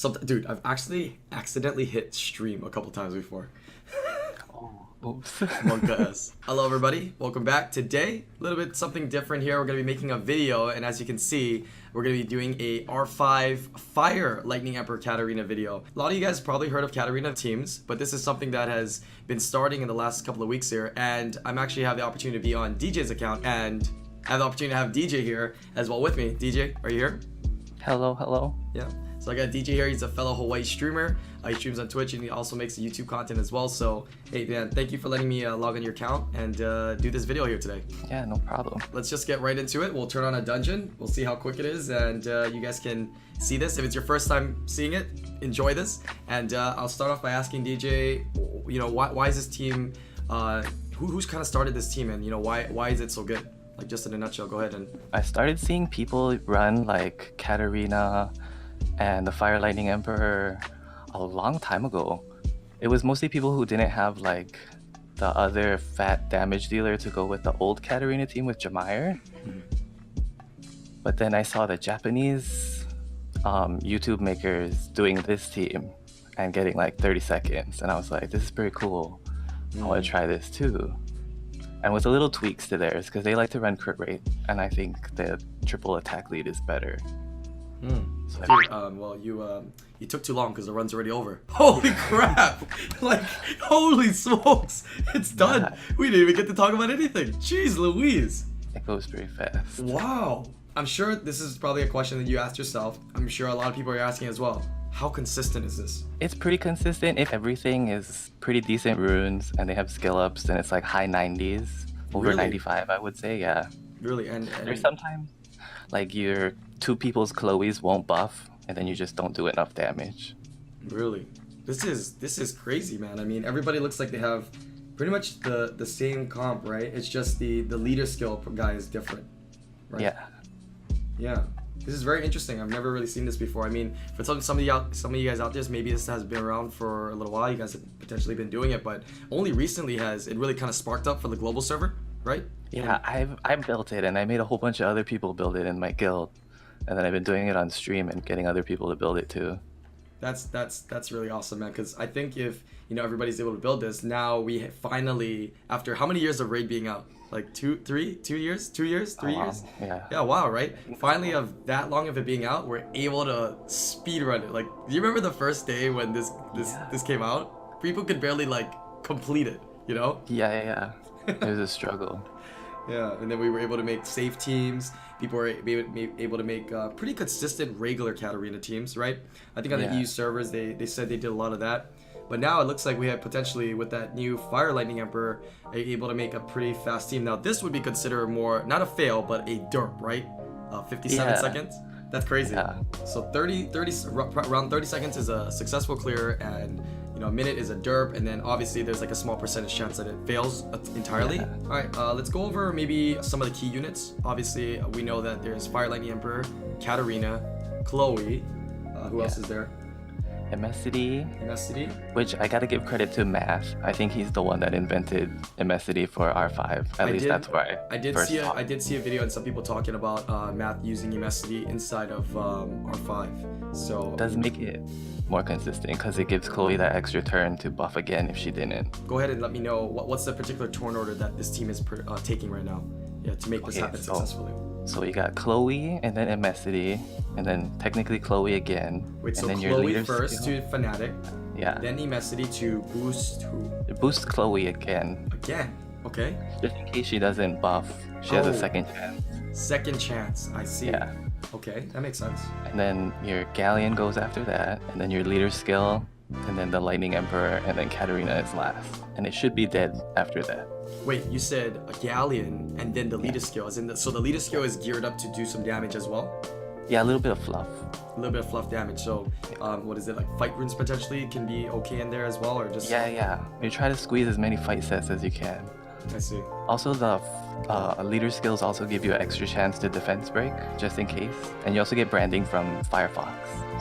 Dude, I've actually accidentally hit stream a couple times before. Oh, oops. Monka S. Hello everybody, welcome back. Today, a little bit something different here. We're going to be making a video, and as you can see, we're going to be doing a R5 Fire Lightning Emperor Katarina video. A lot of you guys probably heard of Katarina teams, but this is something that has been starting in the last couple of weeks here, and I'm actually have the opportunity to be on DJ's account, and I have the opportunity to have DJ here as well with me. DJ, are you here? Hello, hello. Yeah. So I got DJ here. He's a fellow Hawaii streamer. He streams on Twitch and he also makes YouTube content as well. So, hey man, thank you for letting me log on your account and do this video here today. Yeah, no problem. Let's just get right into it. We'll turn on a dungeon. We'll see how quick it is, and you guys can see this. If it's your first time seeing it, enjoy this. And I'll start off by asking DJ, you know, why is this team? Who's kind of started this team, and you know, why is it so good? Like just in a nutshell, go ahead and. I started seeing people run like Katarina and the Fire Lightning Emperor a long time ago. It was mostly people who didn't have like the other fat damage dealer to go with the old Katarina team with Jamire. But then I saw the Japanese YouTube makers doing this team and getting like 30 seconds, and I was like, this is pretty cool. I want to try this too. And with a little tweaks to theirs, because they like to run crit rate, and I think the triple attack lead is better. So Dude, well, you took too long because the run's already over. Holy crap! Like, holy smokes! It's done. Yeah. We didn't even get to talk about anything. Jeez Louise. it goes pretty fast. Wow. I'm sure this is probably a question that you asked yourself. I'm sure a lot of people are asking as well. How consistent is this? It's pretty consistent. If everything is pretty decent runes and they have skill ups, then it's like high 90s, over Really? 95, I would say. Yeah. Really? And There's sometimes like your two people's Chloes won't buff, and then you just don't do enough damage. really, this is crazy, man. I mean, everybody looks like they have pretty much the same comp, right? It's just the leader skill guy is different, right? Yeah. Yeah. This is very interesting. I've never really seen this before. I mean, for some of you guys out there, maybe this has been around for a little while. You guys have potentially been doing it, but only recently has it really kind of sparked up for the global server, right? Yeah, I built it, and I made a whole bunch of other people build it in my guild, and then I've been doing it on stream and getting other people to build it too. That's really awesome, man. Because I think if you know everybody's able to build this, now we finally, after how many years of Raid being out? Like 2 years, 3 years. Yeah. Yeah, wow, right? Finally, of that long of it being out, we're able to speed run it. Like, do you remember the first day when this came out? People could barely like complete it, you know? Yeah. It was a struggle. Yeah, and then we were able to make safe teams. People were able to make pretty consistent regular Katarina teams, right? I think on the Yeah. EU servers, they said they did a lot of that. But now it looks like we have potentially, with that new Fire Lightning Emperor, able to make a pretty fast team. Now this would be considered more, not a fail, but a derp, right? 57 Yeah. seconds? That's crazy. Yeah. So around 30 seconds is a successful clear, and you know, a minute is a derp, and then obviously there's like a small percentage chance that it fails entirely. Yeah. All right, let's go over maybe some of the key units. Obviously, we know that there's Fire Lightning Emperor, Katarina, Chloe. Who else is there? Emesity, Immensity. which I gotta give credit to Math. I think he's the one that invented Emesity for R5. At least that's where I did first see saw it. I did see a video and some people talking about Math using Immensity inside of R5. So Does make it more consistent because it gives Chloe that extra turn to buff again if she didn't. go ahead and let me know what's the particular turn order that this team is taking right now. Yeah, to make this Okay, happen so- successfully. So you got Chloe and then Emesity, and then technically Chloe again. Wait, and so then your Chloe leader first skill. to Fnatic, Yeah. then Immensity to boost who? Boost Chloe again. Again. Okay. Just in case she doesn't buff, she has Oh. a second chance. Second chance. I see. Yeah. Okay, that makes sense. And then your Galleon goes after that, and then your leader skill, and then the Lightning Emperor, and then Katarina is last. And it should be dead after that. Wait, you said a galleon and then the leader skill. So the leader skill is geared up to do some damage as well? Yeah, a little bit of fluff. A little bit of fluff damage. So, what is it, like fight runes potentially can be okay in there as well, or just? Yeah. You try to squeeze as many fight sets as you can. I see. Also, the leader skills also give you an extra chance to defense break, just in case. And you also get branding from Firefox,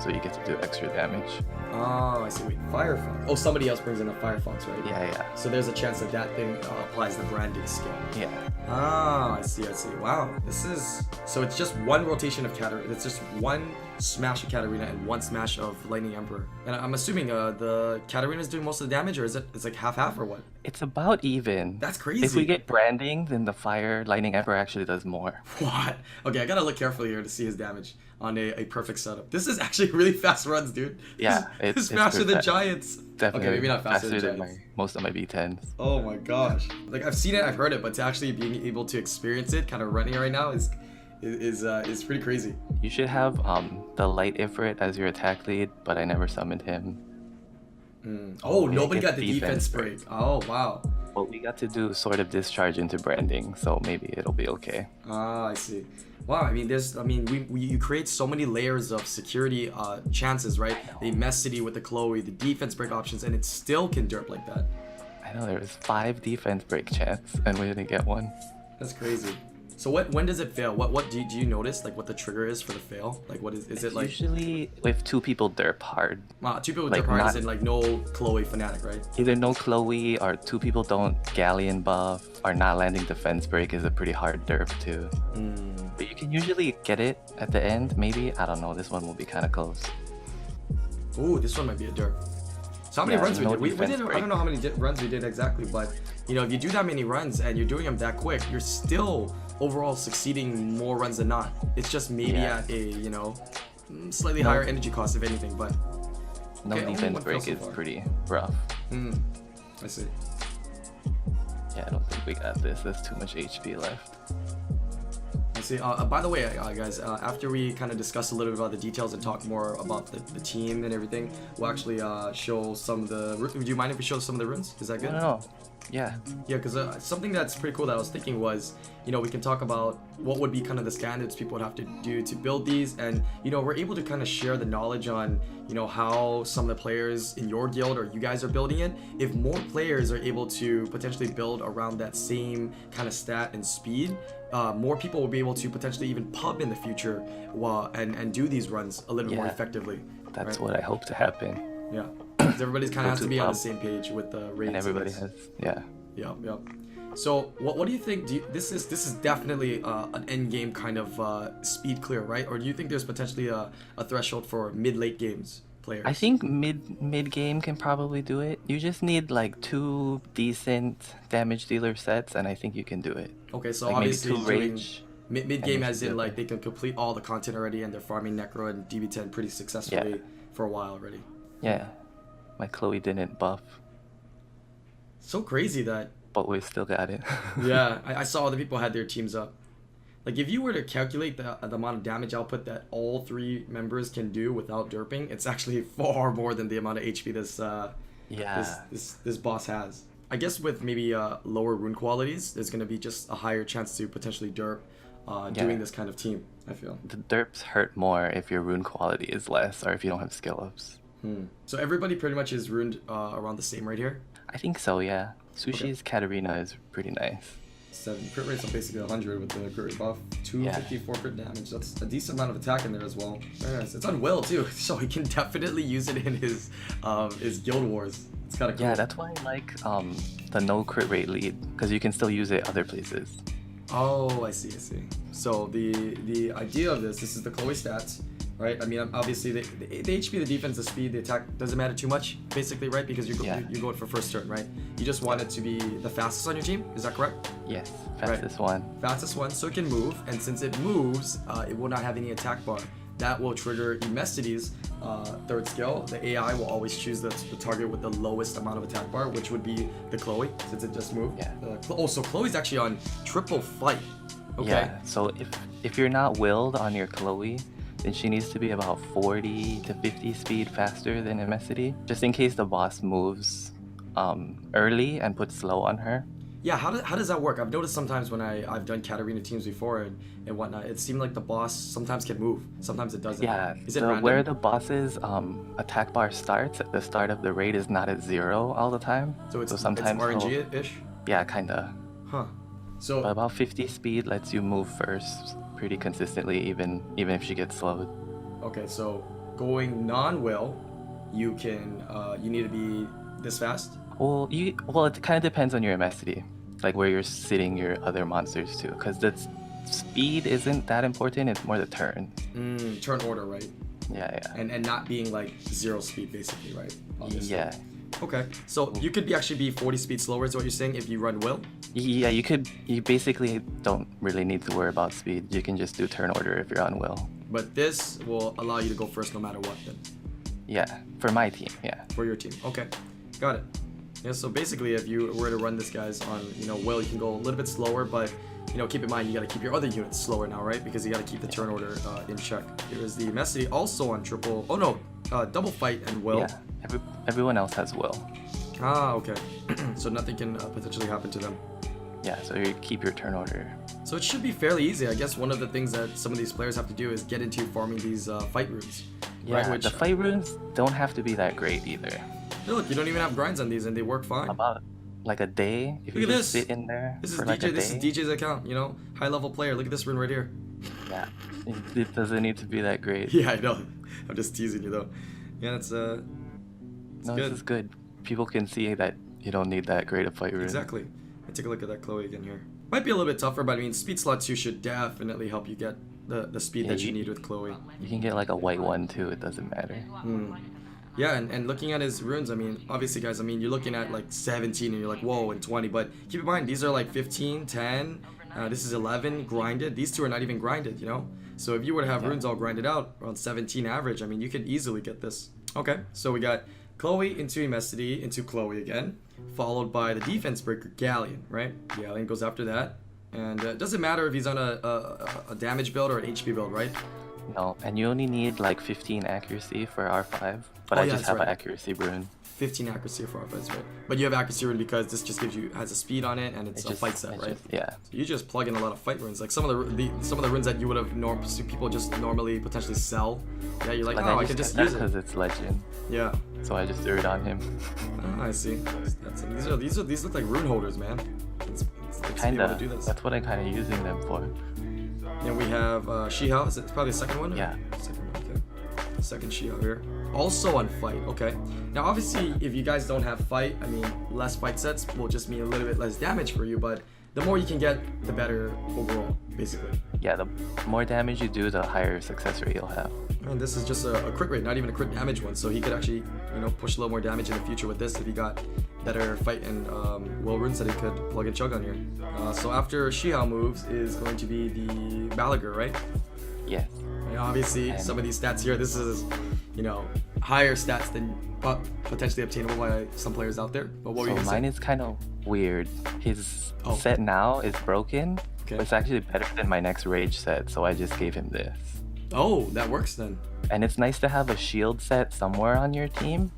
so you get to do extra damage. Oh, I see. Wait, Firefox. Oh, somebody else brings in a Firefox, right? Yeah. So there's a chance that that thing applies the branding skill. Yeah. Ah, I see. Wow, this is so it's just one rotation of Katarina. It's just one smash of Katarina and 1 smash of Lightning Emperor. And I'm assuming the Katarina is doing most of the damage, or is it's like half or what? It's about even. That's crazy. If we get branding, then the fire lightning emperor actually does more. What? Okay, I gotta look carefully here to see his damage on a perfect setup. This is actually really fast runs, dude. Yeah, it's faster than Giants. Definitely. Okay, maybe not faster than than Giants. most of my B10s. Oh my gosh. Like I've seen it, I've heard it, but to actually being able to experience it, kind of running it right now is pretty crazy. You should have the light Ifrit as your attack lead, but I never summoned him. Oh, Yeah, nobody get got the defense defense break. Oh wow. What we got to do is sort of discharge into branding, so maybe it'll be okay. Ah, I see. Wow, I mean, you create so many layers of security chances, right? The Messity with the Chloe, the defense break options, and it still can derp like that. I know there was 5 defense break chance, and we didn't get one. That's crazy. So when does it fail? What do you notice, like what the trigger is for the fail? Like what is it like? Usually if 2 people derp hard. 2 people with like derp hard not- as in like no Chloe fanatic, right? Either no Chloe or 2 people don't Galleon buff or not landing defense break is a pretty hard derp too. But you can usually get it at the end, maybe. I don't know, this one will be kind of close. Ooh, this one might be a derp. So how many Yeah, runs we no did? We defense did. I break. don't know how many runs we did exactly, but you know, if you do that many runs and you're doing them that quick, you're still overall succeeding more runs than not. It's just maybe Yeah. at a slightly higher energy cost, if anything. But No okay, only defense one break fail is so far. pretty rough. I see. Yeah, I don't think we got this. There's too much HP left. I see. By the way, guys, after we kind of discuss a little bit about the details and talk more about the team and everything, we'll actually show some of the. Would you mind if we show some of the runes? Is that good? No. Yeah. Yeah, because something that's pretty cool that I was thinking was, we can talk about what would be kind of the standards people would have to do to build these, and we're able to kind of share the knowledge on how some of the players in your guild or you guys are building it. If more players are able to potentially build around that same kind of stat and speed, more people will be able to potentially even pub in the future and do these runs a little bit more Yeah. effectively. That's right? what I hope to happen. Yeah. 'Cause everybody's kind of has to to be on the pub. same page with the raids. And everybody has, yeah. Yeah. So what do you think? This is definitely an end game kind of speed clear, right? Or do you think there's potentially a threshold for mid-late games players? I think mid game can probably do it. You just need like 2 decent damage dealer sets, and I think you can do it. Okay, so Like maybe obviously 2 doing rage. mid game and as in you like they can complete all the content already and they're farming Necro and DB10 pretty successfully for a while already. Yeah, my Chloe didn't buff, So crazy that but we still got it. yeah, I saw other people had their teams up. Like if you were to calculate the amount of damage output that all 3 members can do without derping, it's actually far more than the amount of HP Yeah. this boss has. I guess with maybe lower rune qualities, there's gonna be just a higher chance to potentially derp doing this kind of team, I feel. The derps hurt more if your rune quality is less or if you don't have skill ups. So everybody pretty much is runed around the same right here. I think so, yeah. Sushi's Katarina is pretty nice. 7 crit rates on basically 100 with the crit rate buff. 254 crit damage. That's a decent amount of attack in there as well. Very nice. It's on Will too, so he can definitely use it in his guild wars. It's kind of cool. Yeah, that's why I like the no crit rate lead, because you can still use it other places. Oh, I see. So the idea of this is the Chloe stats, right? I mean, obviously the HP, the defense, the speed, the attack doesn't matter too much, basically, right? Because you're going for first turn, right? You just want it to be the fastest on your team. Is that correct? Yes, fastest one. Fastest one, so it can move, and since it moves, it will not have any attack bar. That will trigger Emestity's 3rd skill. The AI will always choose the target with the lowest amount of attack bar, which would be the Chloe, since it just moved. Yeah. So Chloe's actually on triple fight. Okay. Yeah, so if you're not willed on your Chloe, then she needs to be about 40 to 50 speed faster than Emesity, just in case the boss moves early and puts slow on her. Yeah, how does that work? I've noticed sometimes when I've done Katarina teams before and whatnot, it seemed like the boss sometimes can move, sometimes it doesn't. Yeah, Is it random? where the boss's attack bar starts at the start of the raid is not at 0 all the time. So it's sometimes RNG-ish? Yeah, kinda. Huh. So But about 50 speed lets you move first pretty consistently, even if she gets slowed. okay, so going non-will, you need to be this fast? Well, it kind of depends on your Emesity, like where you're sitting your other monsters too, because the speed isn't that important. It's more the turn. Turn order, right? Yeah. And not being like 0 speed basically, right? Obviously. Yeah. Okay, so you could actually be 40 speed slower is what you're saying if you run will? Yeah, you basically don't really need to worry about speed. You can just do turn order if you're on will. But this will allow you to go first no matter what then? Yeah, for my team, yeah. For your team, okay. Got it. Yeah, so basically if you were to run this guys on, will, you can go a little bit slower, but keep in mind you got to keep your other units slower now, right? Because you got to keep the turn order in check. Here's the Messy also on double fight and will. Yeah, everyone else has will. Ah, okay. So nothing can potentially happen to them. Yeah, so you keep your turn order. So it should be fairly easy. I guess one of the things that some of these players have to do is get into farming these fight runes. Yeah, right? the fight runes don't have to be that great either. Look, you don't even have grinds on these and they work fine. About like a day, if Look you at just this. sit in there This is for DJ. like a This day. is DJ's account. High level player. Look at this rune right here. Yeah, it doesn't need to be that great. Yeah, I know. I'm just teasing you though. Yeah, that's No, good. this is good. People can see that you don't need that great a fight rune. Exactly. Let's take a look at that Chloe again here. Might be a little bit tougher, but I mean, speed slot 2 should definitely help you get the speed Yeah, that you need with Chloe. You can get like a white one too. It doesn't matter. Yeah, and looking at his runes, I mean, obviously, guys, I mean, you're looking at like 17 and you're like, whoa, and 20. But keep in mind, these are like 15, 10. This is 11 grinded. These two are not even grinded, So if you were to have runes all grinded out around 17 average, I mean, you could easily get this. Okay, so we got Chloe into Immensity into Chloe again, followed by the defense breaker Galleon, right? Galleon goes after that. And it doesn't matter if he's on a damage build or an HP build, right? No, and you only need like 15 accuracy for R5, but Oh, I yeah, just that's have right. an accuracy rune. 15 accuracy for offense, right? But you have accuracy rune because this just has a speed on it and it's a fight set, right? Yeah. So you just plug in a lot of fight runes, like some of the runes that you would have people just normally potentially sell. Yeah, you're like, oh, I can just use it because it's legend. Yeah. So I just threw it on him. Oh, I see. These look like rune holders, man. It's Kinda. to do this. That's what I'm kind of using them for. And we have Shihao. Is it probably the second one? Yeah. Second one, okay. Second Shihao here. Also on fight, okay. Now obviously if you guys don't have fight, I mean less fight sets will just mean a little bit less damage for you, but the more you can get, the better overall, basically. Yeah, the more damage you do, the higher success rate you'll have. And this is just a crit rate, not even a crit damage one, so he could actually, push a little more damage in the future with this if he got better fight and will runes that he could plug and chug on here. So after Shihao moves is going to be the Balegyr, right? Yes. And obviously, some of these stats here, this is, higher stats than potentially obtainable by some players out there. But what were you So gonna mine say? is kind of weird. His Oh. set now is broken, Okay. but it's actually better than my next rage set, so I just gave him this. Oh, that works then. And it's nice to have a shield set somewhere on your team,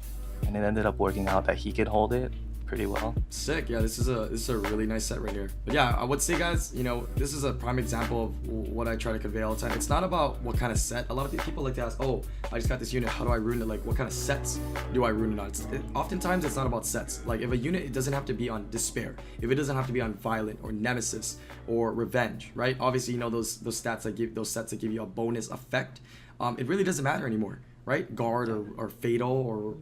and it ended up working out that he could hold it pretty well. Sick. Yeah, this is a really nice set right here. But yeah, I would say, guys, this is a prime example of what I try to convey all the time. It's not about what kind of set. A lot of people like to ask, oh, I just got this unit, how do I rune it? Like, what kind of sets do I rune it on? Oftentimes it's not about sets. Like, if a unit, it doesn't have to be on despair, if it doesn't have to be on violent or nemesis or revenge, right? Obviously, those stats that give those sets that give you a bonus effect. It really doesn't matter anymore, right? Guard or fatal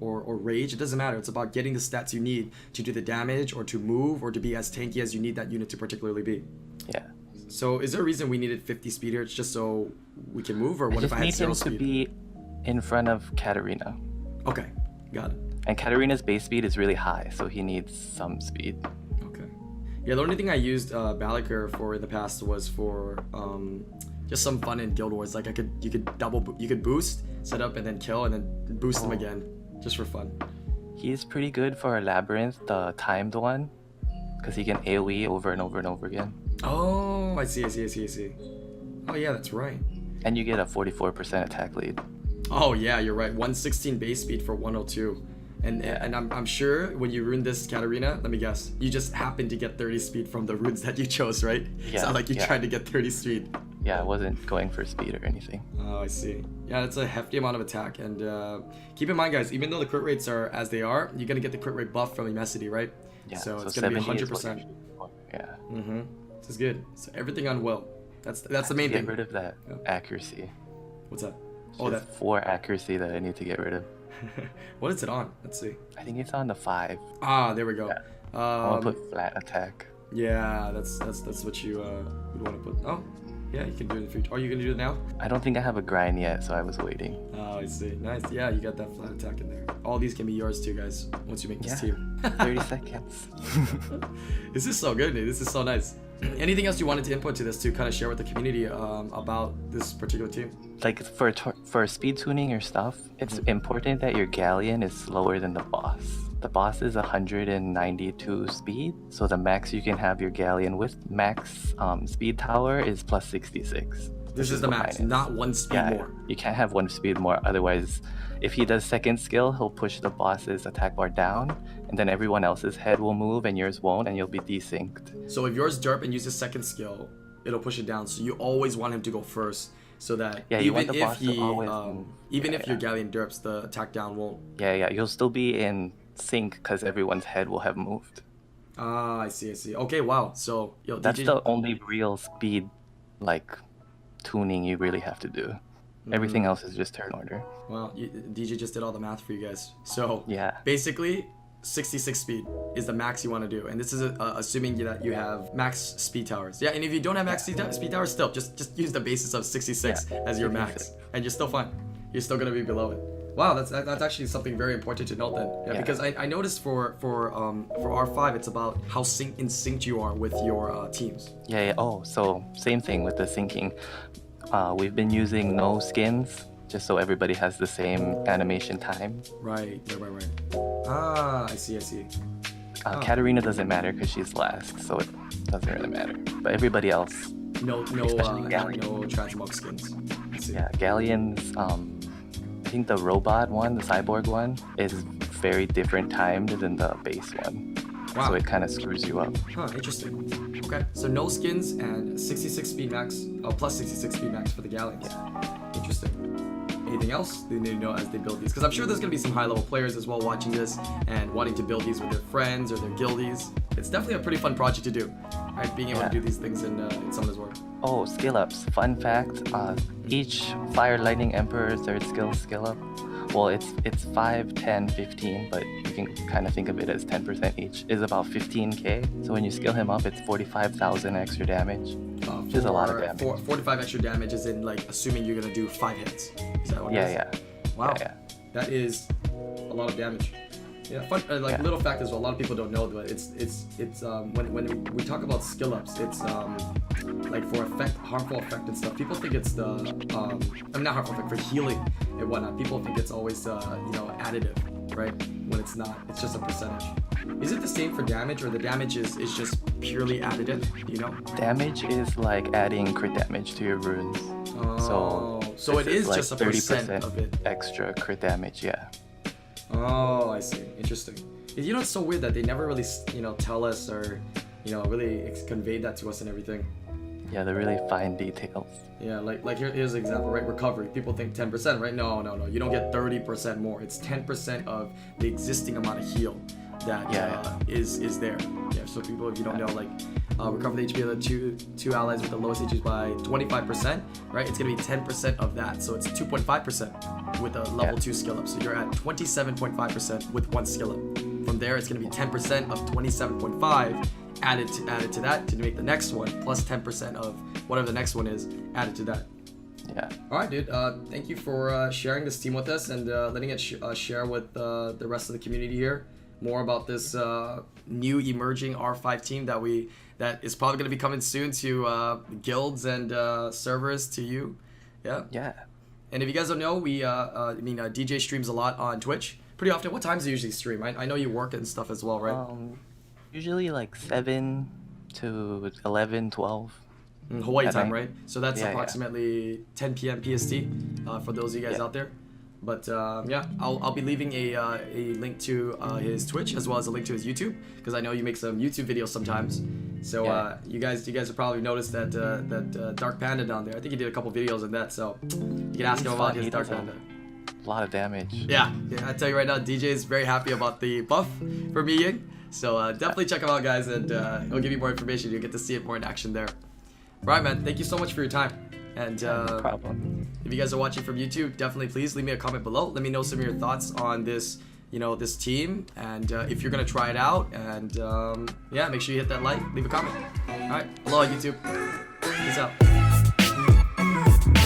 or rage, it doesn't matter. It's about getting the stats you need to do the damage or to move or to be as tanky as you need that unit to particularly be. Yeah. So is there a reason we needed 50 speed here? It's just so we can move, or what I if just I had need 0 him to speed? be in front of Katarina. Okay, got it. And Katarina's base speed is really high, so he needs some speed. Okay. Yeah, the only thing I used Balegyr for in the past was for just some fun in Guild Wars. Like you could boost, set up, and then kill, and then boost them again, just for fun. He's pretty good for a labyrinth, the timed one, because he can AoE over and over and over again. Oh, I see. Oh yeah, that's right. And you get a 44% attack lead. Oh yeah, you're right. 116 base speed for 102. And I'm sure when you ruined this Katarina, let me guess, you just happened to get 30 speed from the runes that you chose, right? Yeah, It's not like you yeah. tried to get 30 speed. Yeah, I wasn't going for speed or anything. Oh, I see. Yeah, that's a hefty amount of attack. And keep in mind, guys, even though the crit rates are as they are, you're gonna get the crit rate buff from Immensity, right? Yeah, So it's gonna be 70 is what 100%. you're shooting for. Yeah. Mm-hmm. This is good. So everything on will. That's the main Get thing. rid of that Yeah. accuracy. What's that? Oh, Oh, that 4 accuracy that I need to get rid of. what is it on? Let's see. I think it's on the 5. Ah, there we go. I want to put flat attack. Yeah, that's what you would want to put. Oh, Yeah, you can do it in the future. Are you gonna do it now? I don't think I have a grind yet, so I was waiting. Oh, I see. Nice. Yeah, you got that flat attack in there. All these can be yours too, guys, once you make this team. 30 seconds. This is so good, dude. This is so nice. Anything else you wanted to input to this to kind of share with the community about this particular team? Like for speed tuning your stuff, it's important that your galleon is slower than the boss. The boss is 192 speed, so the max you can have your galleon with max speed tower is plus 66. This is the max, not one speed more. You can't have one speed more, otherwise if he does second skill, he'll push the boss's attack bar down, and then everyone else's head will move and yours won't, and you'll be desynced. So if yours derp and uses second skill, it'll push it down, so you always want him to go first, so that even if your galleon derps, the attack down won't. Yeah, you'll still be in sync because everyone's head will have moved. Ah, I see. Okay, wow. So that's the only real speed like tuning you really have to do. Everything else is just turn order. Well, DJ just did all the math for you guys. So yeah, basically 66 speed is the max you want to do, and this is assuming that you have max speed towers. Yeah, and if you don't have max speed towers, still just use the basis of 66 as your max, and you're still fine. You're still gonna be below it. Wow, that's actually something very important to note then. Yeah, because I noticed for R5, it's about how in sync you are with your teams. Yeah. Oh, so same thing with the syncing. We've been using no skins just so everybody has the same animation time. Right. Ah, I see. Katarina doesn't matter because she's last, so it doesn't really matter. But everybody else, no transmog skins. Yeah, galleons. I think the robot one, the cyborg one, is very different timed than the base one. Wow. So it kind of screws you up. Huh, interesting. Okay, so no skins and 66 speed max, plus 66 speed max for the galleons. Yeah. Interesting. Anything else they need to know as they build these? Because I'm sure there's going to be some high-level players as well watching this and wanting to build these with their friends or their guildies. It's definitely a pretty fun project to do, right? Being able to do these things in someone's work. Oh, skill ups. Fun fact, each Fire Lightning Emperor third skill up, well, it's 5, 10, 15, but you can kind of think of it as 10% each, is about 15k. So when you skill him up, it's 45,000 extra damage, which is a lot of damage. 45 extra damage is in, like, assuming you're going to do 5 hits. Is that what it is? Yeah. Wow. Yeah. That is a lot of damage. Yeah, fun, little fact as well, a lot of people don't know, but it's when we talk about skill ups, it's like for harmful effect and stuff. People think it's not harmful effect, for healing and whatnot. People think it's always additive, right? When it's not, it's just a percentage. Is it the same for damage, or the damage is just purely additive? Damage is like adding crit damage to your runes. So it is like just a 30% of it. Extra crit damage, yeah. Oh, I see. Interesting. It's so weird that they never really, tell us or, really conveyed that to us and everything. Yeah, the really fine details. Yeah, like here's an example, right? Recovery. People think 10%, right? No. You don't get 30% more. It's 10% of the existing amount of heal that is there. Yeah. So people, if you don't know, like recover the HP of the two allies with the lowest HPs by 25%, right? It's gonna be 10% of that. So it's 2.5% with a level 2 skill up. So you're at 27.5% with one skill up. From there, it's gonna be 10% of 27.5 added to that to make the next one, plus 10% of whatever the next one is added to that. Yeah. All right, dude. Thank you for sharing this team with us and letting it share with the rest of the community here more about this new emerging R5 team that is probably going to be coming soon to guilds and servers to you. Yeah. Yeah. And if you guys don't know, DJ streams a lot on Twitch pretty often. What times do you usually stream? I know you work and stuff as well, right? Usually like 7 to 11, 12. Hawaii time, right? So that's approximately 10 p.m. PST for those of you guys out there. But I'll be leaving a link to his Twitch as well as a link to his YouTube, because I know you make some YouTube videos sometimes. So you guys have probably noticed that Dark Panda down there. I think he did a couple videos on that. So you can ask him about his Dark Panda. A lot of damage. Yeah, I tell you right now, DJ is very happy about the buff for Mi Ying. So definitely check him out, guys, and he'll give you more information. You'll get to see it more in action there. Right, man. Thank you so much for your time. And no problem. If you guys are watching from YouTube, definitely please leave me a comment below. Let me know some of your thoughts on this, this team, and if you're gonna try it out. And make sure you hit that like, leave a comment. All right, aloha YouTube. Peace out. Bye.